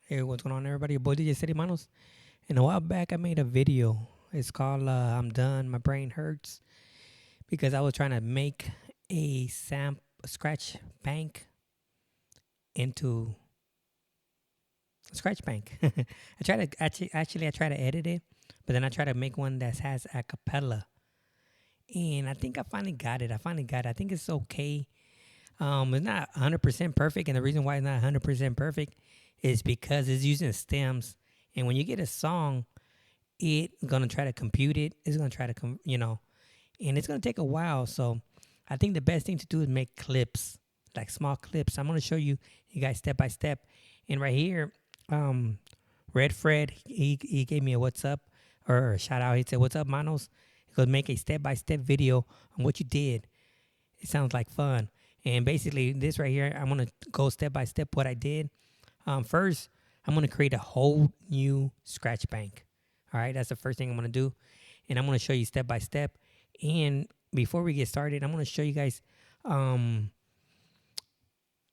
Hey, what's going on, everybody? Your boy DJ City Manos. And a while back, I made a video. It's called "I'm Done. My Brain Hurts" because I was trying to make a scratch bank into a scratch bank. I tried to actually I tried to edit it, but then I tried to make one that has acapella, and I think I finally got it. I think it's okay. It's not 100% perfect, and the reason why it's not 100% perfect is because it's using stems. And when you get a song, it's gonna try to compute it. It's gonna try to and it's gonna take a while. So I think the best thing to do is make clips, like small clips. I'm gonna show you guys step by step. And right here, um, Red Fred, he gave me a what's up or a shout out. He said, "What's up, Manos?" He goes, "Make a step by step video on what you did. It sounds like fun." And basically, this right here, I'm gonna go step by step what I did. First, I'm gonna create a whole new scratch bank. All right, that's the first thing I'm gonna do, and I'm gonna show you step by step. And before we get started, I'm gonna show you guys um,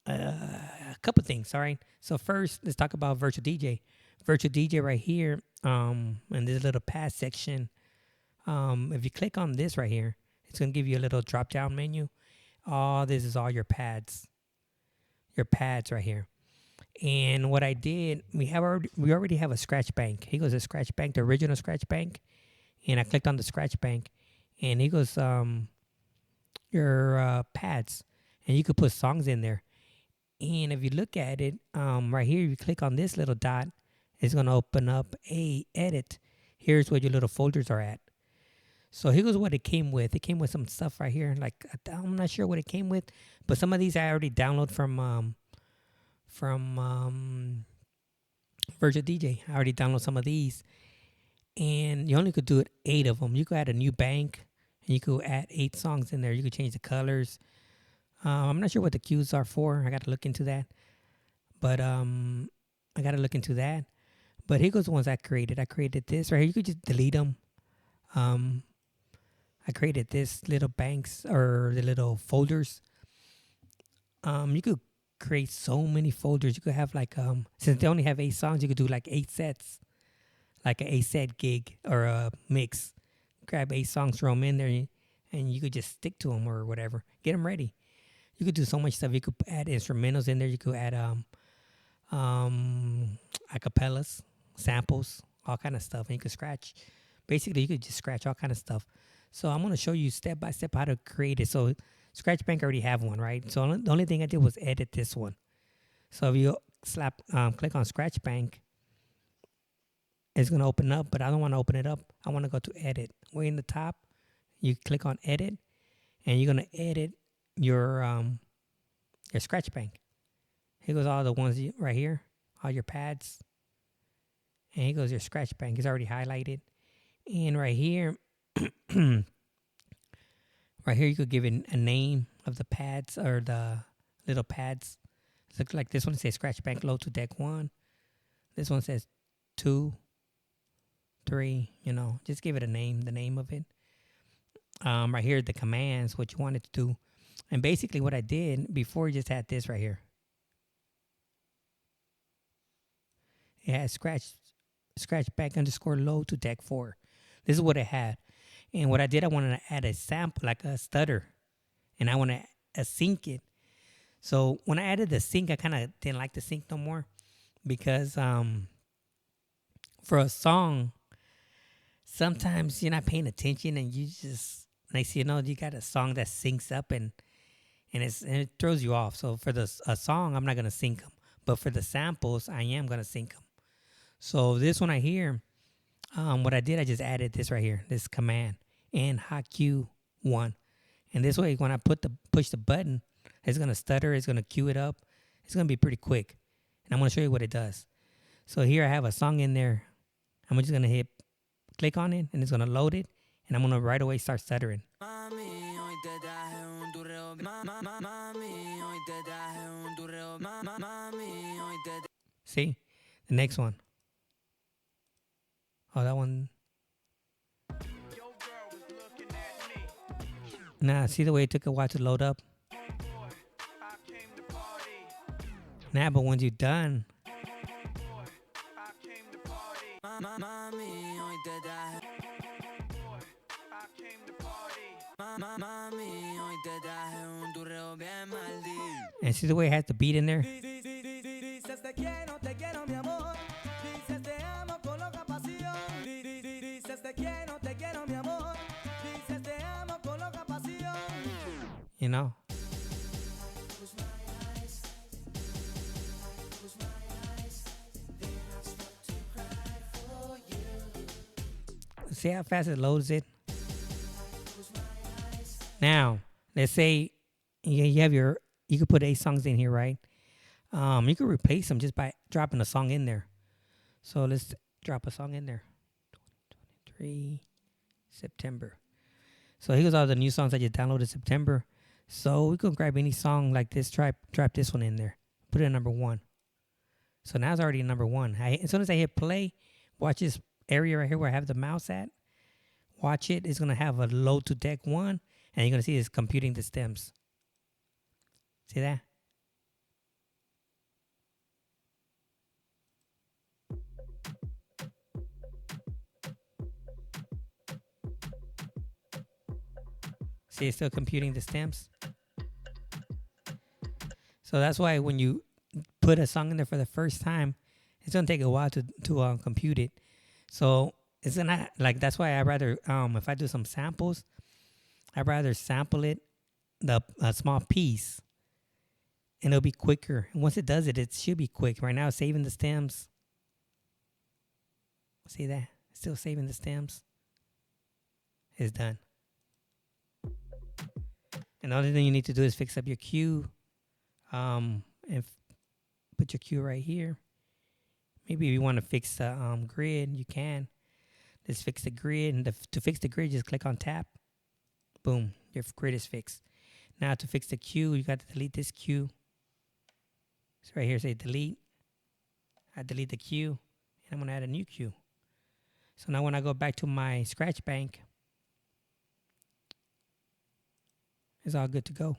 a couple things. All right. So first, let's talk about virtual DJ. Virtual DJ right here, in this little pad section. If you click on this right here, it's gonna give you a little drop down menu. All this is all your pads right here. And what I did, we already have a scratch bank. He goes a scratch bank, the original scratch bank, and I clicked on the scratch bank, and he goes your pads, and you could put songs in there. And if you look at it, right here, you click on this little dot, it's gonna open up a edit. Here's where your little folders are at. So here goes what it came with. It came with some stuff right here. Like I'm not sure what it came with, but some of these I already download from Virtual DJ. I already downloaded some of these, and you only could do it 8 of them. You could add a new bank, and you could add 8 songs in there. You could change the colors. I'm not sure what the cues are for. I got to look into that, but I got to look into that. But here goes the ones I created. I created this right here. You could just delete them. Um, I created this little banks or the little folders. You could create so many folders. You could have like since they only have 8 songs, you could do like 8 sets, like an 8 set gig or a mix. Grab 8 songs, throw them in there, and you could just stick to them or whatever. Get them ready. You could do so much stuff. You could add instrumentals in there. You could add acapellas, samples, all kind of stuff, and you could scratch. Basically, you could just scratch all kind of stuff. So I'm gonna show you step by step how to create it. So Scratch Bank already have one, right? So the only thing I did was edit this one. So if you click on Scratch Bank, it's gonna open up, but I don't want to open it up. I want to go to Edit. Way in the top, you click on Edit, and you're gonna edit your Scratch Bank. Here goes all the ones right here, all your pads, and here goes your Scratch Bank. It's already highlighted, and right here. Right here, you could give it a name of the pads or the little pads. It looks like this one says Scratch Bank Low to Deck 1. This one says 2, 3, just give it a name, the name of it. Right here, the commands, what you want it to do. And basically what I did before, you just had this right here. It had scratch back underscore low to deck 4. This is what it had. And what I did, I wanted to add a sample, like a stutter, and I want to sync it. So when I added the sync, I kind of didn't like the sync no more because for a song, sometimes you're not paying attention and you just, next you know, you got a song that syncs up and it throws you off. So for a song, I'm not going to sync them. But for the samples, I am going to sync them. So this one right here, what I did, I just added this right here, this command, and HotQ 1. And this way, when I push the button, it's going to stutter, it's going to cue it up. It's going to be pretty quick. And I'm going to show you what it does. So here I have a song in there. I'm just going to click on it, and it's going to load it. And I'm going to right away start stuttering. See? The next one. Oh, that one. Nah, see the way it took a while to load up? Nah, but once you're done, Mami, hoy te traje. Mami, hoy te traje un turreo bien maldito. And see the way it has the beat in there? Dices te quiero, mi amor. Dices te amo con loca pasión. Dices te quiero, mi amor. Dices te amo con loca pasión. You know? See how fast it loads it? Now, let's say you have you could put 8 songs in here, right? You could replace them just by dropping a song in there. So let's drop a song in there. 2023 September. So here's all the new songs I just downloaded September. So we could grab any song like this, drop this one in there. Put it at number 1. So now it's already number 1. As soon as I hit play, watch this area right here where I have the mouse at. Watch it. It's going to have a load to deck 1. And you're going to see it's computing the stems. See that? See, it's still computing the stems. So that's why when you put a song in there for the first time, it's gonna take a while to compute it. So it's gonna that's why I rather if I do some samples, I'd rather sample it a small piece, and it'll be quicker. And once it does it, it should be quick. Right now, it's saving the stems. See that? It's still saving the stems. It's done. And the only thing you need to do is fix up your cue. And put your cue right here. Maybe if you want to fix the grid, you can. Just fix the grid. And to fix the grid, just click on tap. Boom. Your grid is fixed. Now to fix the cue, you got to delete this cue. So right here, say delete. I delete the cue. And I'm going to add a new cue. So now when I go back to my scratch bank, it's all good to go.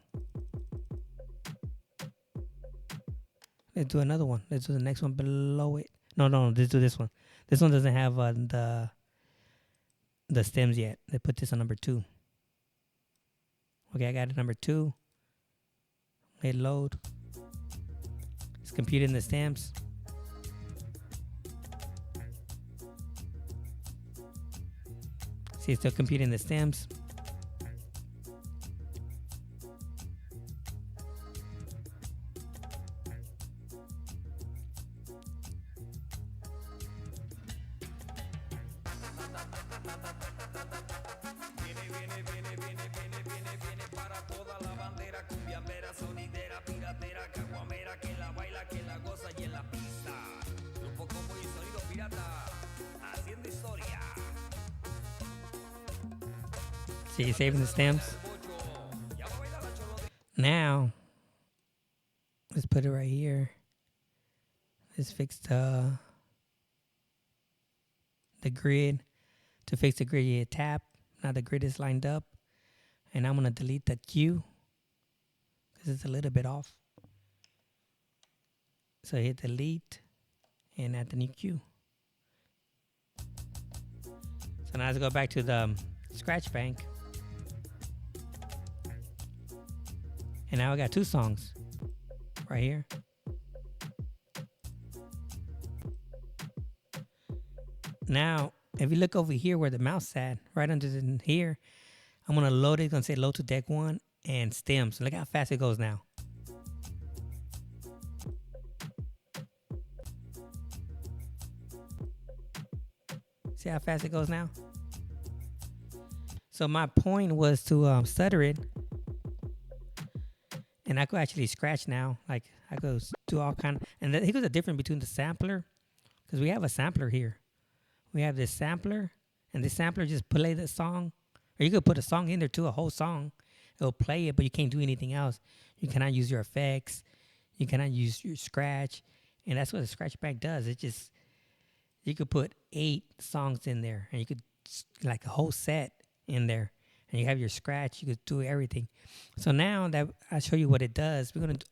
Let's do another one. Let's do the next one below it. No, let's do this one. This one doesn't have the stems yet. Let's put this on number 2. Okay, I got it number 2. Hit load. It's computing the stems. See, it's still computing the stems. See, saving the stems. Now, let's put it right here. Let's fix the grid. To fix the grid, you hit tap. Now the grid is lined up. And I'm going to delete the cue because it's a little bit off. So hit delete and add the new cue. So now let's go back to the scratch bank. And now I got 2 songs right here. Now, if you look over here where the mouse at, right under here, I'm going to load it. It's going to say load to deck 1 and stems. Look how fast it goes now. See how fast it goes now? So my point was to stutter it. And I could actually scratch now. Like I could do all kind of, and here's the difference between the sampler, because we have a sampler here. We have this sampler, and this sampler just play the song, or you could put a song in there too, a whole song. It'll play it, but you can't do anything else. You cannot use your effects. You cannot use your scratch, and that's what the scratch bank does. It just, you could put 8 songs in there, and you could like a whole set in there. And you have your scratch, you could do everything. So now that I show you what it does, we're going to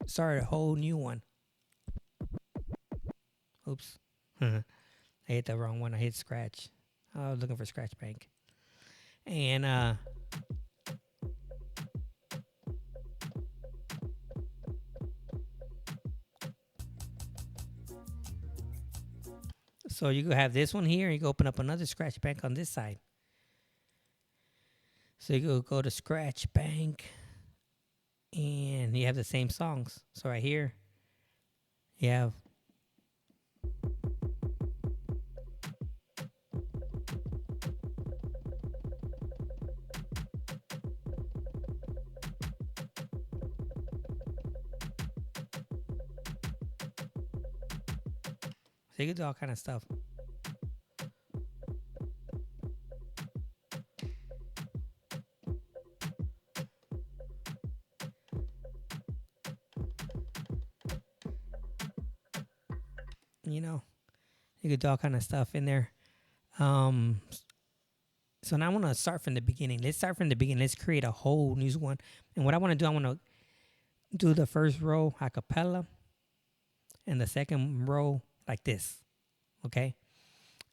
start a whole new one. Oops. Let's I hit the wrong one. I hit scratch. I was looking for scratch bank. And so you go have this one here. You go open up another scratch bank on this side. So you go to scratch bank, and you have the same songs. So right here, you have. So you can do all kind of stuff. You know, you could do all kind of stuff in there. Um, so now I want to start from the beginning. Let's start from the beginning. Let's create a whole new one. And what I want to do, I want to do the first row a cappella and the second row like this. Okay.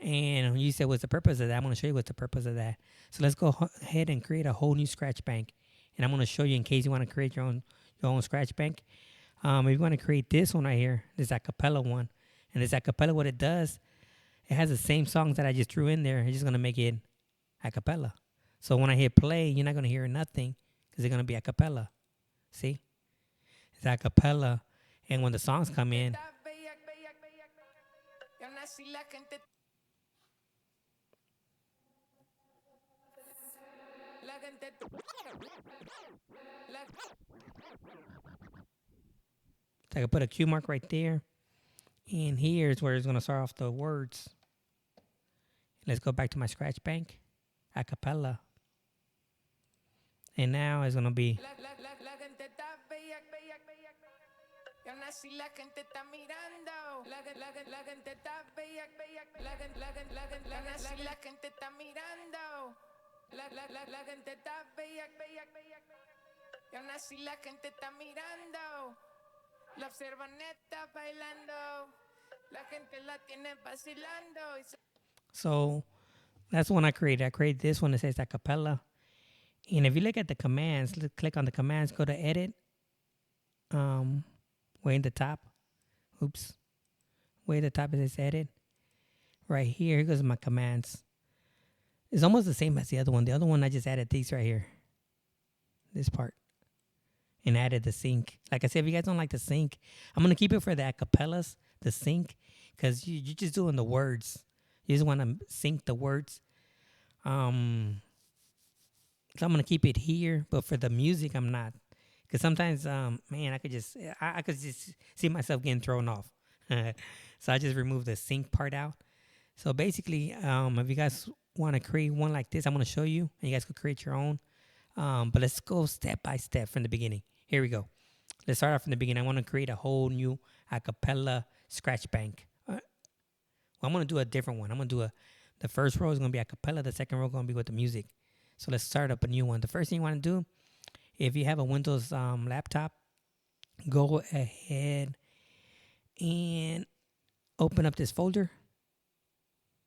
And you said, what's the purpose of that? I'm going to show you what's the purpose of that. So let's go ahead and create a whole new scratch bank. And I'm going to show you in case you want to create your own scratch bank. If you want to create this one right here, this acapella one. And this acapella, what it does, it has the same songs that I just threw in there. It's just going to make it acapella. So when I hit play, you're not going to hear nothing because it's going to be acapella. See? It's acapella. And when the songs come in, so I can put a Q mark right there. And here's where it's going to start off the words. Let's go back to my scratch bank. Acapella. And now it's going to be. So that's the one I created. I created this one that says acapella. And if you look at the commands, click on the commands, go to edit. Way in the top. Oops. Way at the top it says edit. Right here goes my commands. It's almost the same as the other one. The other one I just added these right here. This part. And added the sync. Like I said, if you guys don't like the sync, I'm going to keep it for the acapellas, the sync, because you're just doing the words. You just want to sync the words. So I'm going to keep it here, but for the music, I'm not. Because sometimes, man, I could just see myself getting thrown off. So I just removed the sync part out. So basically, if you guys want to create one like this, I'm going to show you, and you guys could create your own. But let's go step by step from the beginning. Here we go. Let's start off from the beginning. I want to create a whole new acapella scratch bank. Well, I'm going to do a different one. I'm going to do the first row is going to be acapella. The second row is going to be with the music. So let's start up a new one. The first thing you want to do, if you have a Windows laptop, go ahead and open up this folder.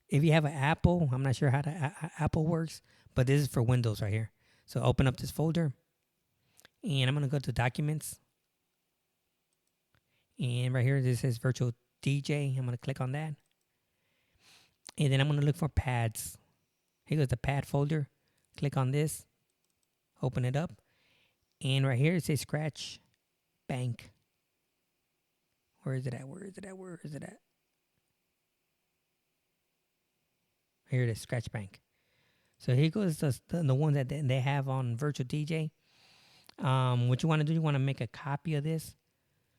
If you have an Apple, I'm not sure how the Apple works, but this is for Windows right here. So open up this folder, and I'm going to go to Documents. And right here, this says Virtual DJ. I'm going to click on that. And then I'm going to look for pads. Here goes the pad folder. Click on this. Open it up. And right here, it says Scratch Bank. Where is it at? Where is it at? Where is it at? Here it is, Scratch Bank. So here goes the one that they have on Virtual DJ. What you want to do, you want to make a copy of this.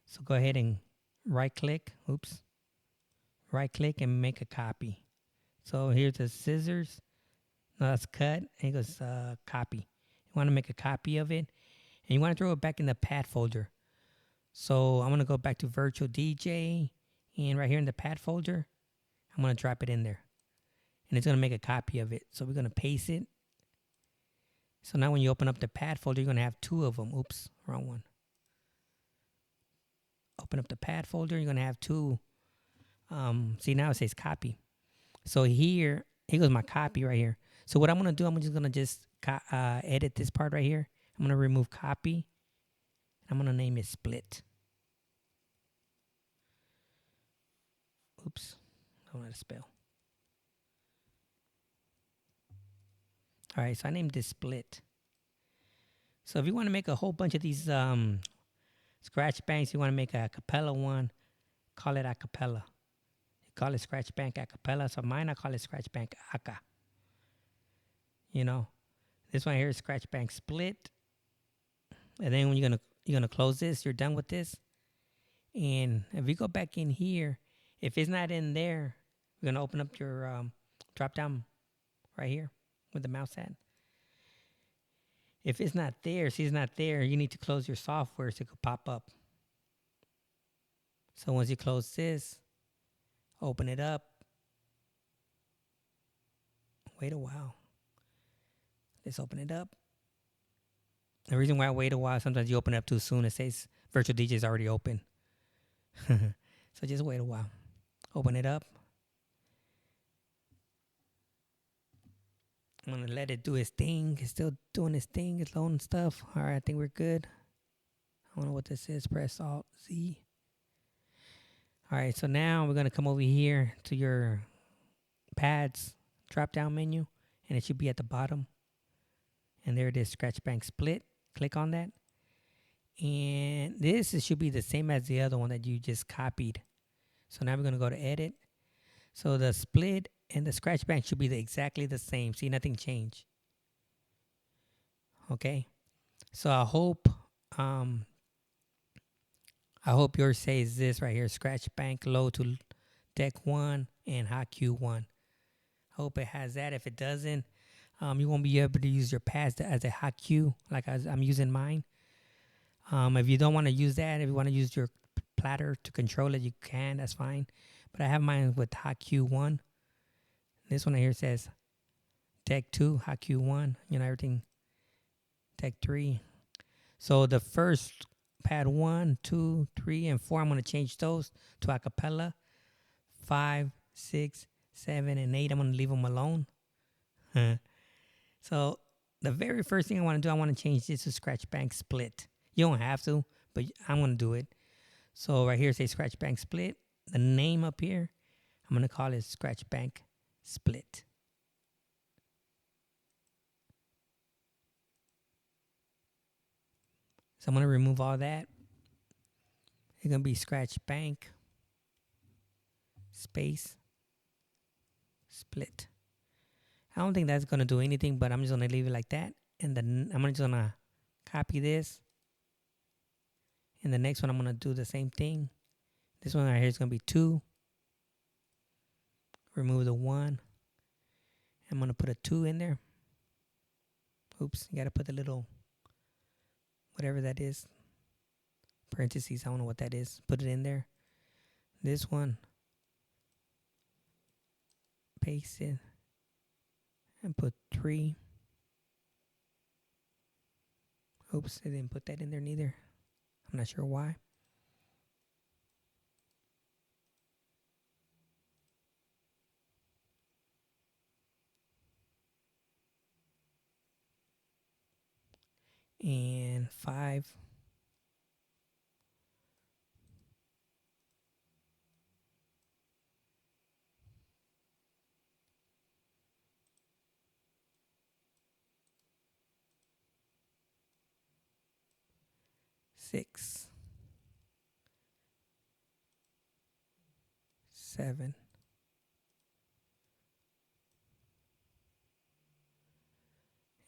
So go ahead and right click. Oops. Right click and make a copy. So here's the scissors. No, that's cut. And it goes copy. You want to make a copy of it. And you want to throw it back in the pad folder. So I'm going to go back to Virtual DJ. And right here in the pad folder, I'm going to drop it in there. And it's going to make a copy of it. So we're going to paste it. So now when you open up the pad folder, you're going to have two of them. Oops, wrong one. Open up the pad folder. You're going to have two. See, now it says copy. So here goes my copy right here. So what I'm gonna do, I'm just gonna edit this part right here. I'm gonna remove copy. I'm gonna name it split. Oops, I don't know how to spell. All right, so I named this split. So if you want to make a whole bunch of these scratch banks, you want to make a acapella one, call it acapella. You call it scratch bank acapella. So mine, I call it scratch bank aka. You know, this one here is scratch bank split. And then when you're gonna close this, you're done with this. And if you go back in here, if it's not in there, you're gonna open up your drop down right here with the mouse at. If it's not there, see it's not there, you need to close your software so it could pop up. So once you close this, open it up. Wait a while. Let's open it up. The reason why I wait a while, sometimes you open it up too soon. It says virtual DJ is already open. So just wait a while. Open it up. I'm going to let it do its thing. It's still doing its thing. It's loading stuff. All right, I think we're good. I don't know what this is. Press Alt Z. All right, so now we're going to come over here to your pads drop down menu, and it should be at the bottom. And there it is, Scratch Bank Split. Click on that. And this should be the same as the other one that you just copied. So now we're going to go to Edit. So the split and the scratch bank should be exactly the same. See, nothing changed. Okay. So I hope yours says this right here: scratch bank low to deck 1 and hot Q 1. I hope it has that. If it doesn't, you won't be able to use your pads as a hot Q like I'm using mine. If you don't want to use that, if you want to use your platter to control it, you can. That's fine. But I have mine with hot Q 1. This one here says deck 2, hot Q 1. You know, everything. Deck 3. So the first pad 1, 2, 3, and 4, I'm going to change those to acapella. 5, 6, 7, and 8, I'm going to leave them alone. So the very first thing I want to do, I want to change this to scratch bank split. You don't have to, but I'm going to do it. So right here, say scratch bank split. The name up here, I'm going to call it scratch bank split. So I'm going to remove all that. It's going to be scratch bank space split. I don't think that's going to do anything, but I'm just going to leave it like that. And then I'm just going to copy this. And the next one, I'm going to do the same thing. This one right here is going to be 2. Remove the 1. I'm going to put a 2 in there. Oops, you got to put the little, whatever that is. Parentheses, I don't know what that is. Put it in there. This one, paste it. And put 3. Oops, I didn't put that in there neither. I'm not sure why. And 5. Six, 7,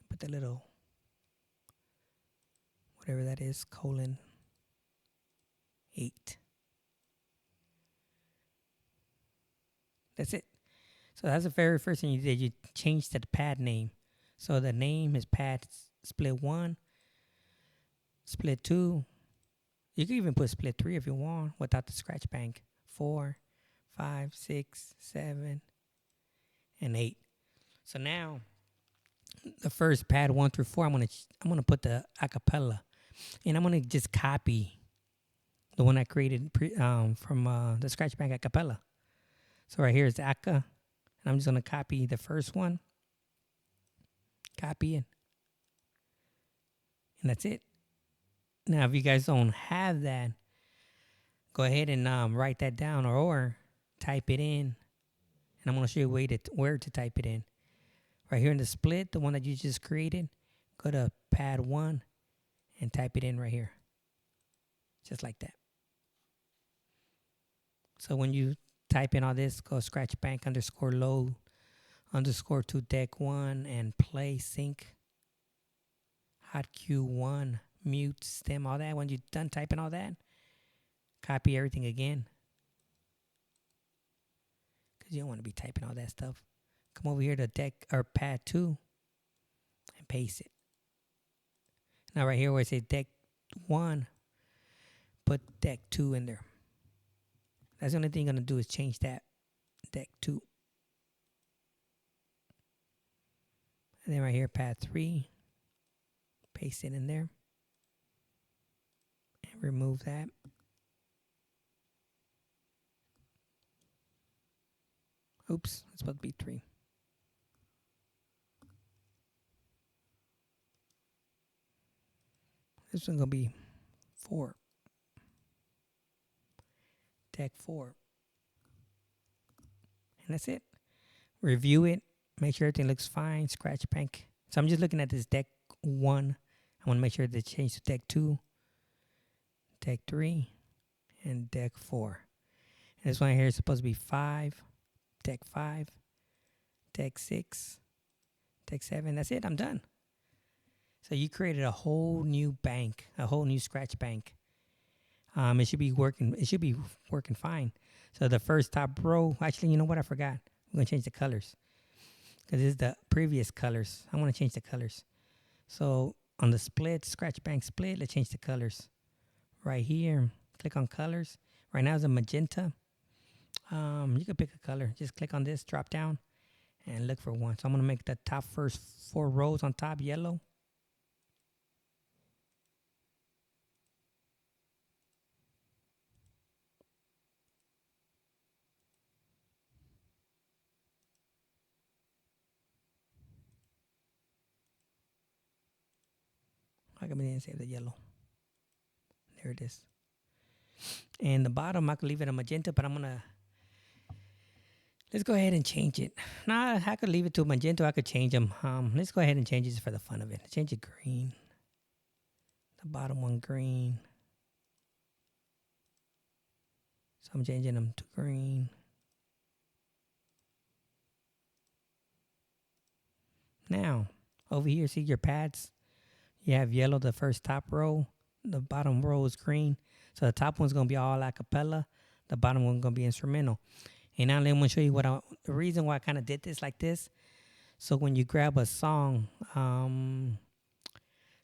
put the little, whatever that is, colon, 8. That's it. So that's the very first thing you did. You changed the pad name. So the name is pad split 1, split 2. You can even put split 3 if you want without the scratch bank. 4, 5, 6, 7, and 8. So now the first pad 1 through 4, I'm gonna put the acapella, and I'm gonna just copy the one I created from the scratch bank acapella. So right here is Aka. And I'm just gonna copy the first one, copy it, and that's it. Now, if you guys don't have that, go ahead and write that down or type it in. And I'm gonna show you where to type it in. Right here in the split, the one that you just created, go to pad 1 and type it in right here. Just like that. So when you type in all this, go scratch bank underscore load underscore to deck 1 and play sync hot Q1 mute stem, all that. When you're done typing all that, copy everything again because you don't want to be typing all that stuff. Come over here to deck or pad 2 and paste it. Now right here where it says deck 1, put deck 2 in there. That's the only thing you're going to do is change that deck 2. And then right here, pad 3, paste it in there. And remove that. Oops, it's supposed to be 3. This one's going to be 4. Deck 4. And that's it. Review it. Make sure everything looks fine. Scratch bank. So I'm just looking at this deck 1. I want to make sure that change to deck 2, deck 3, and deck 4. And this one here is supposed to be 5, deck 5, deck 6, deck 7. That's it. I'm done. So you created a whole new bank, a whole new scratch bank. It should be working. It should be working fine. So the first top row. Actually, you know what? I forgot. We're gonna change the colors because this is the previous colors. I want to change the colors. So on the split, scratch bank split, let's change the colors. Right here, click on colors. Right now it's a magenta. You can pick a color. Just click on this drop down and look for one. So I'm gonna make the top first 4 rows on top yellow. I didn't save the yellow. There it is. And the bottom, I could leave it a magenta, but let's go ahead and change it. Nah, I could leave it to magenta. I could change them. Let's go ahead and change it for the fun of it. Change it green. The bottom one green. So I'm changing them to green. Now, over here, see your pads? You have yellow, the first top row. The bottom row is green. So the top one's going to be all acapella. The bottom one's going to be instrumental. And now let me show you the reason why I kind of did this like this. So when you grab a song,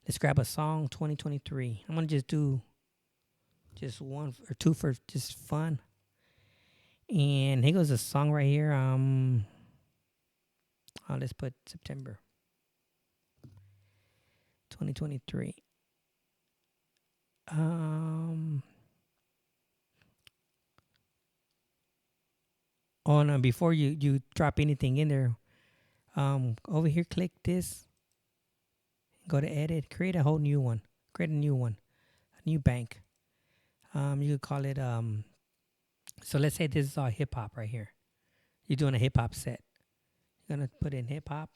let's grab a song 2023. I'm going to just do just 1 or 2 for just fun. And here goes a song right here. Let's put September 2023. Before you drop anything in there, over here, click this. Go to edit. Create a whole new one. Create a new one. A new bank. You could call it. So let's say this is all hip hop right here. You're doing a hip hop set. You're gonna put in hip hop,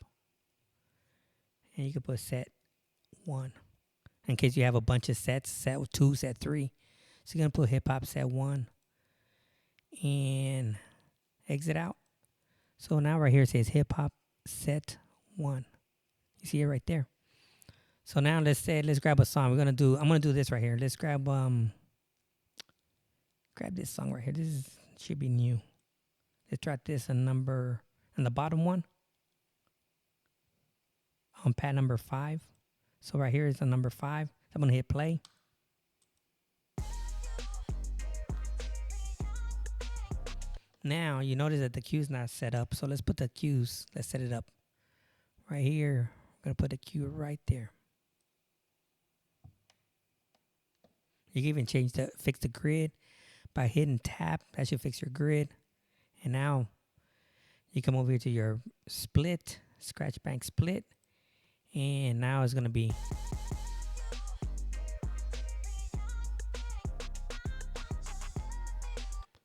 and you can put set 1 in case you have a bunch of sets. Set 2, set 3. So you're gonna put hip hop set 1 and exit out. So now right here it says hip hop set 1. You see it right there. So now let's grab a song. I'm gonna do this right here. Let's grab this song right here. Should be new. Let's try this and the bottom one on pad number 5. So right here is the number 5. I'm gonna hit play. Now you notice that the cue's not set up. So let's put the cues. Let's set it up. Right here, I'm gonna put the cue right there. You can even fix the grid by hitting tab. That should fix your grid. And now You come over here to your split, scratch bank split, and now it's gonna be.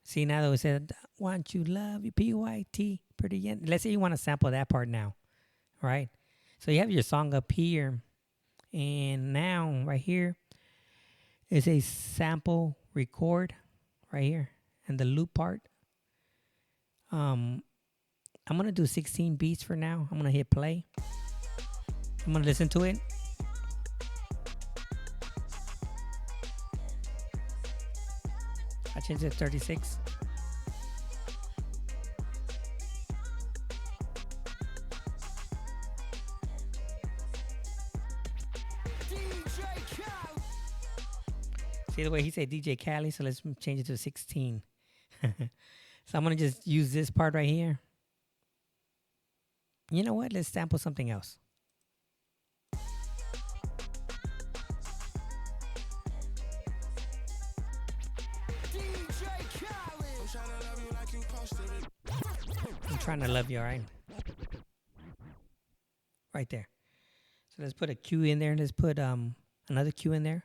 See, now that we said, want you love you, PYT, pretty end. Let's say you want to sample that part now, right? So you have your song up here, and now right here is a sample record right here, and the loop part. I'm gonna do 16 beats for now. I'm gonna hit play. I'm gonna listen to it. I changed it to 36. See the way he said DJ Cali, so let's change it to 16. So I'm gonna just use this part right here. You know what? Let's sample something else. I'm trying to love you, all right? Right there. So let's put a Q in there. Let's put another Q in there.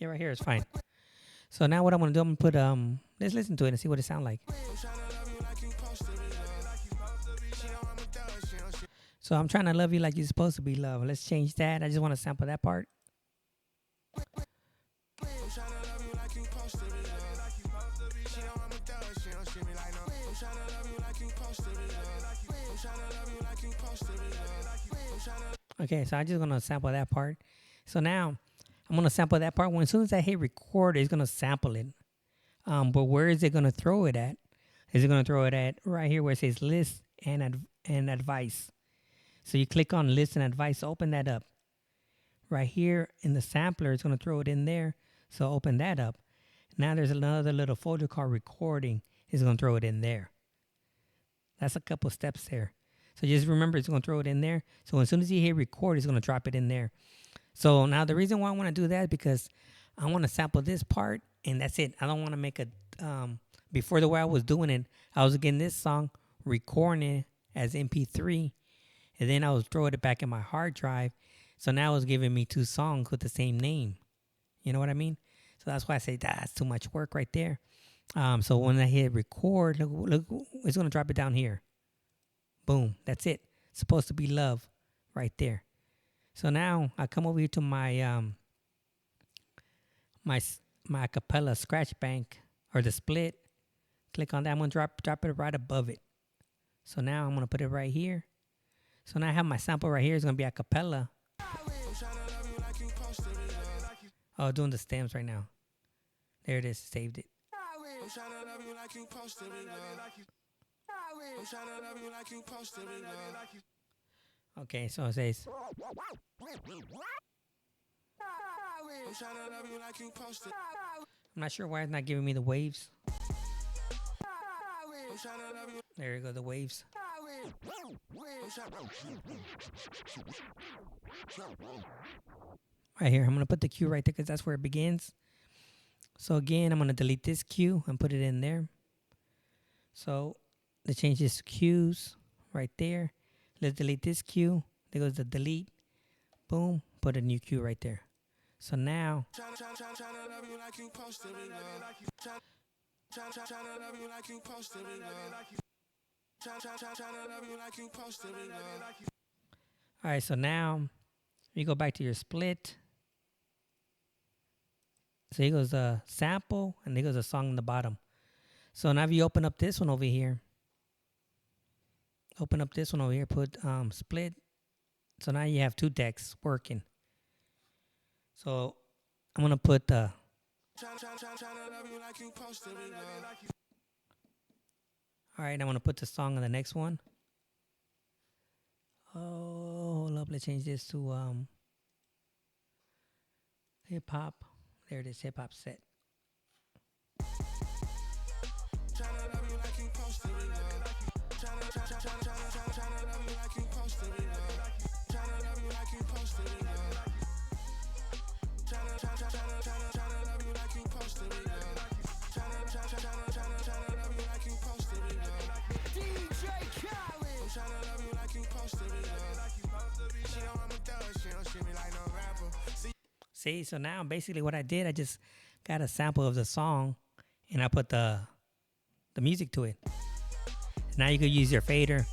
Yeah, right here is fine. So now what I'm gonna do, I'm gonna put let's listen to it and see what it sounds like. So I'm trying to love you like you're supposed to be loved. Let's change that. I just want to sample that part. Okay, so I'm just gonna sample that part. So now I'm gonna sample that part. When as soon as I hit record, it's gonna sample it. But where is it gonna throw it at? Is it gonna throw it at right here where it says list and advice? So you click on list and advice, open that up. Right here in the sampler, it's gonna throw it in there. So open that up. Now there's another little folder called recording. It's gonna throw it in there. That's a couple steps there. So just remember, it's gonna throw it in there. So as soon as you hit record, it's gonna drop it in there. So now the reason why I want to do that is because I want to sample this part and that's it. I don't want to make a before the way I was doing it, I was getting this song, recording it as MP3, and then I was throwing it back in my hard drive. So now it's giving me two songs with the same name. You know what I mean? So that's why I say that's too much work right there. So when I hit record, look, it's gonna drop it down here. Boom, that's it. It's supposed to be love right there. So now I come over here to my my acapella scratch bank or the split. Click on that. I'm gonna drop it right above it. So now I'm gonna put it right here. So now I have my sample right here. It's gonna be acapella. Oh, doing the stems right now. There it is. Saved it. Okay, so it says. I'm not sure why it's not giving me the waves. There you go, the waves. Right here, I'm going to put the cue right there because that's where it begins. So again, I'm going to delete this cue and put it in there. So let's change this to cues right there. Let's delete this cue. There goes the delete. Boom, put a new cue right there. So now, all right, so now you go back to your split. So here goes the sample and here goes the song in the bottom. So now if you open up this one over here, put split. So now you have two decks working. So I'm going to put the. All right, I'm going to put the song on the next one. Oh, hold up. Let's change this to hip hop. There it is, hip hop set. See, so now basically what I did, I just got a sample of the song, and I put the music to it. Now you could use your fader.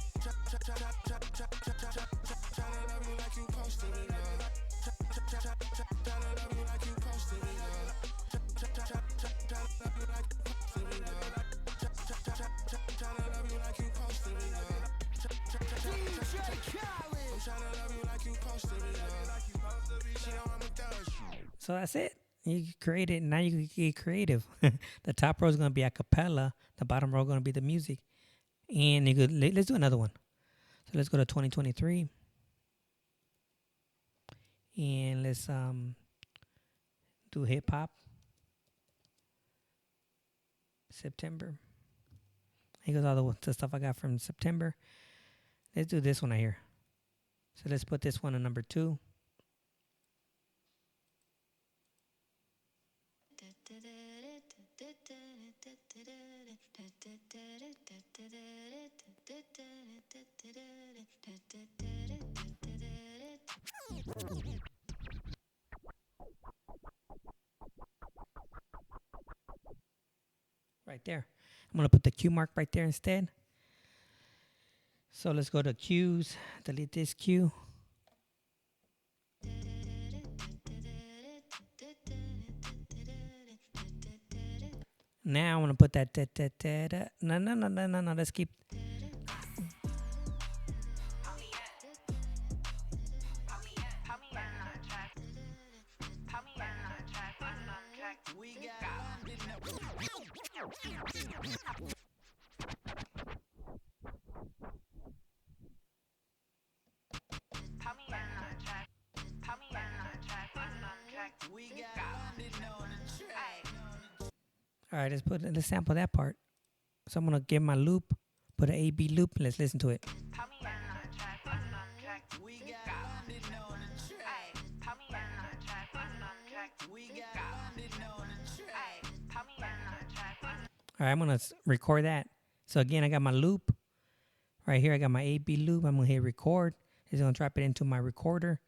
So that's it. You create it. Now you can get creative. The top row is going to be a cappella. The bottom row is going to be the music. And you could let's do another one. So let's go to 2023, and let's do hip hop. September. Here goes all the stuff I got from September. Let's do this one right here. So let's put this one on number 2. Right there. I'm going to put the Q mark right there instead. So let's go to Q's. Delete this Q. Now I'm going to put that. No. Let's keep. All right, let's sample that part. So I'm going to give my loop, put an A-B loop, and let's listen to it. All right, I'm going to record that. So again, I got my loop. Right here, I got my A-B loop. I'm going to hit record. It's going to drop it into my recorder.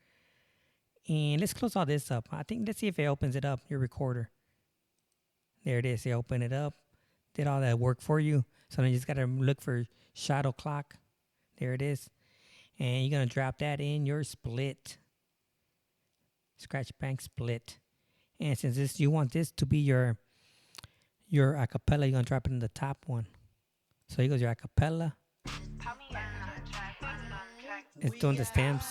And let's close all this up. Let's see if it opens it up, your recorder. There it is. They open it up. Did all that work for you. So then you just got to look for shadow clock. There it is. And you're going to drop that in your split. Scratch bank split. And since you want this to be your acapella, you're going to drop it in the top one. So here goes your acapella. It's doing the stems.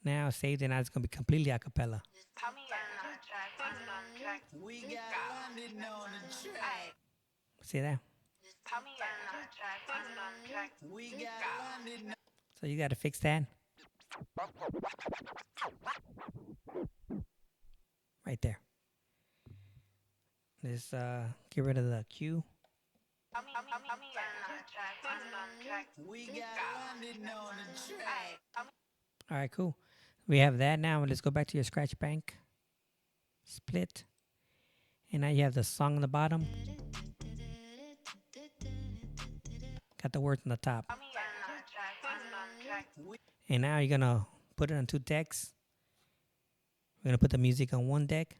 Now saved, and now it's going to be completely acapella. See that? So you got to fix that. Right there. Let's get rid of the Q. All right, cool. We have that now. Let's go back to your scratch bank. Split. And now you have the song on the bottom. Got the words on the top. And now you're going to put it on 2 decks. We're going to put the music on 1 deck.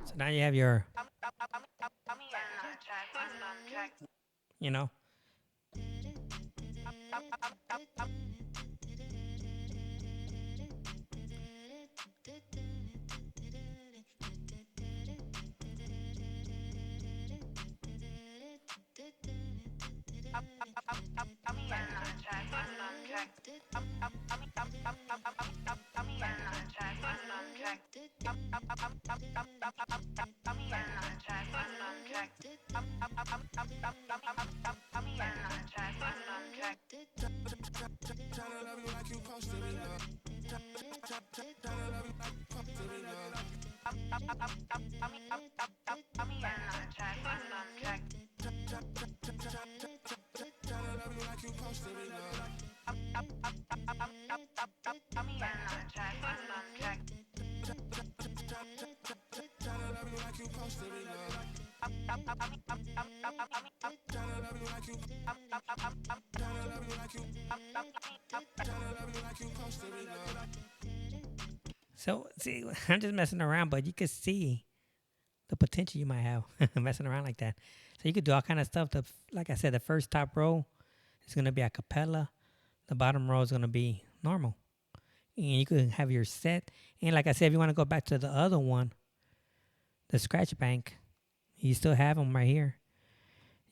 So now you have your, you know. So see, I'm just messing around, but you could see the potential you might have messing around like that. So you could do all kind of stuff. Like I said, the first top row is gonna be a cappella. The bottom row is gonna be normal, and you could have your set. And like I said, if you want to go back to the other one, the scratch bank, you still have them right here.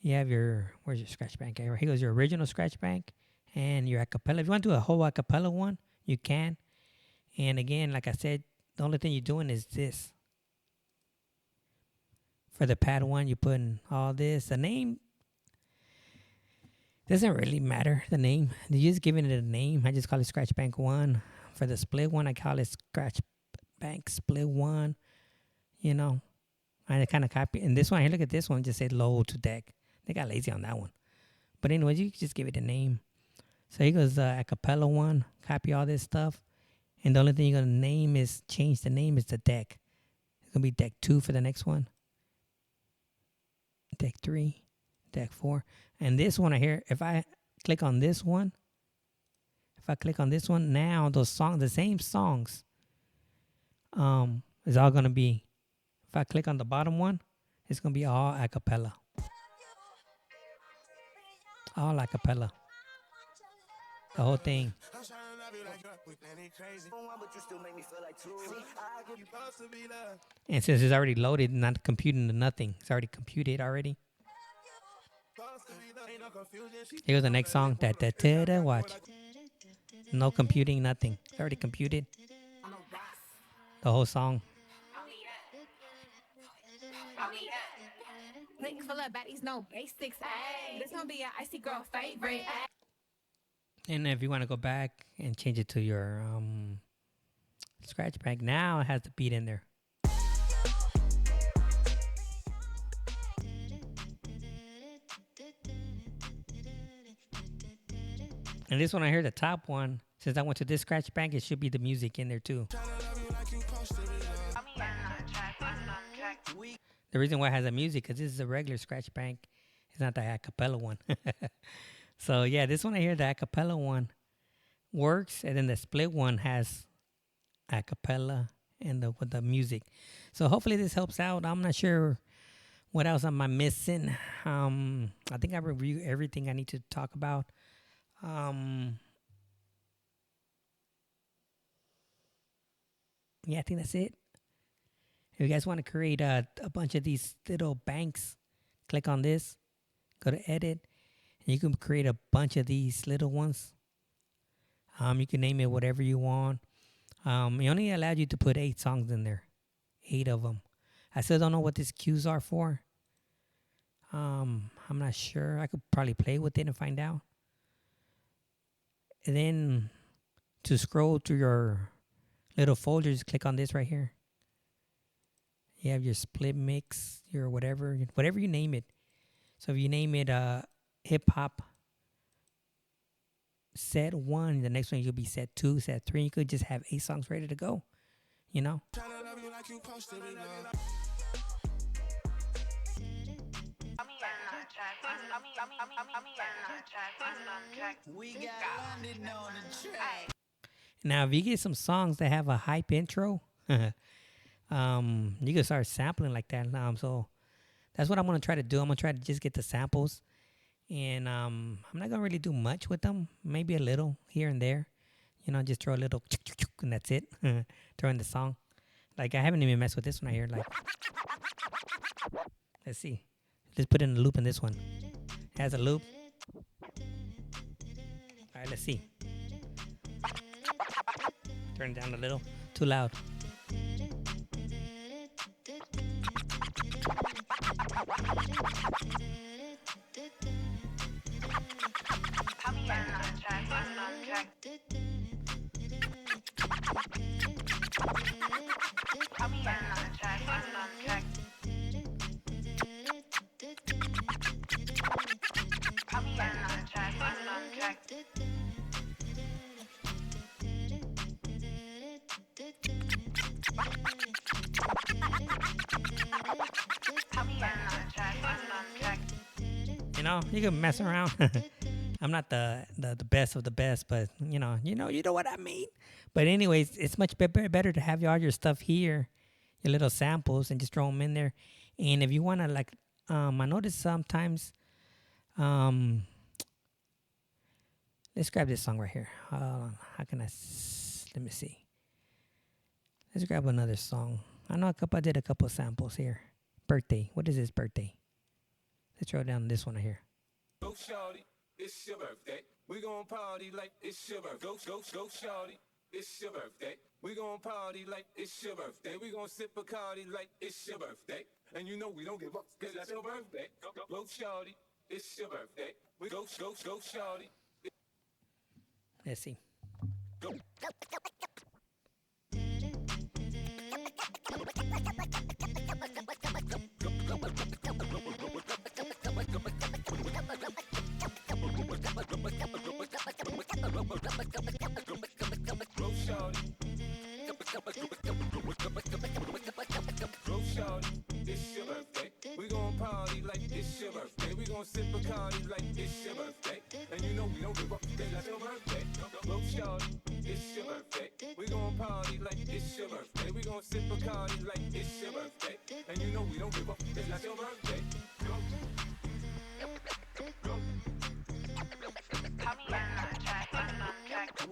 You have your where's your scratch bank? Here goes your original scratch bank and your acapella. If you want to do a whole acapella one, you can. And again, like I said, the only thing you're doing is this. For the pad one, you put in all this. The name doesn't really matter. The name, you're just giving it a name. I just call it Scratch Bank One. For the split one, I call it Scratch Bank Split One. You know, I kind of copy. And this one here, look at this one. Just say load to deck. They got lazy on that one. But anyways, you can just give it a name. So here goes the acapella one. Copy all this stuff. And the only thing you're going to name is, change the name is the deck. It's going to be deck 2 for the next one. Deck 3. Deck 4. And this one right here, if I click on this one, now those songs, the same songs, is all going to be, if I click on the bottom one, it's going to be all acapella. All acapella. The whole thing. And since it's already loaded, not computing to nothing. It's already computed already. Here goes the next song. Watch. No computing, nothing. It's already computed. The whole song. Link full of baddies, no basics. Ay. This gonna be an icy girl favorite. Ay. And if you want to go back and change it to your scratch bank, now it has the beat in there. And this one I hear the top one, since I went to this scratch bank, it should be the music in there too. The reason why it has the music, because this is a regular scratch bank. It's not the acapella one. So yeah, this one I hear, the acapella one works, and then the split one has acapella and with the music. So hopefully this helps out. I'm not sure what else am I missing. I think I reviewed everything I need to talk about. Yeah, I think that's it. If you guys want to create a bunch of these little banks, click on this, go to edit, and you can create a bunch of these little ones. You can name it whatever you want. It only allowed you to put 8 songs in there, 8 of them. I still don't know what these cues are for. I'm not sure. I could probably play with it and find out. And then to scroll through your little folders, click on this right here. You have your split mix, your whatever you name it. So if you name it hip hop set 1, the next one you'll be set 2, set 3. You could just have 8 songs ready to go. You know. Now, if you get some songs that have a hype intro, you can start sampling like that. So that's what I'm gonna try to do. I'm gonna try to just get the samples, and I'm not gonna really do much with them. Maybe a little here and there. You know, just throw a little, and that's it. Throw in the song. Like I haven't even messed with this one here. Like, let's see. Let's put in a loop in this one. It has a loop. All right, let's see. Turn it down a little. Too loud. you can mess around. I'm not the best of the best, but you know what I mean. But anyways, it's much better to have all your stuff here, your little samples, and just throw them in there. And if you wanna like, I notice sometimes, um, let's grab this song right here. How can let me see. Let's grab another song. I did a couple samples here. Birthday. What is this birthday? Let's throw down this one right here. Go shawty, it's your birthday. We gon' party like it's your birthday. Go shawty, it's your birthday. We gon' party like it's your birthday. We gon' sip Bacardi like it's your birthday. And you know we don't give up, cause that's your birthday. Go shawty, it's your birthday. We go shawty. Let's see. Go. It's your birthday. We gon' party like it's your birthday. We gon' sip Bacardi like it's your birthday. And you know we don't give up, cause that's your birthday. Go shawty, it's your birthday. We gon' party like it's your birthday. We gon' sip Bacardi like it's your birthday. And you know we don't give up, cause that's your birthday. Go.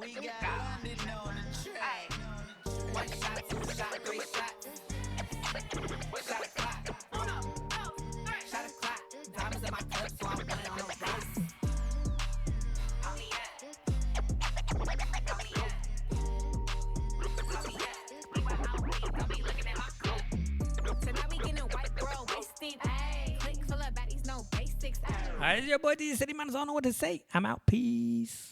We got London on the track. One shot, two shot, three shots. Shot a clock. Shot a clock. Diamonds in my cup, so I'm running on the rocks. Tonight we getting white girl wasted. Click full of baddies, no basics. All right, it's your boy DJ City Man. I don't know what to say. I'm out. Peace.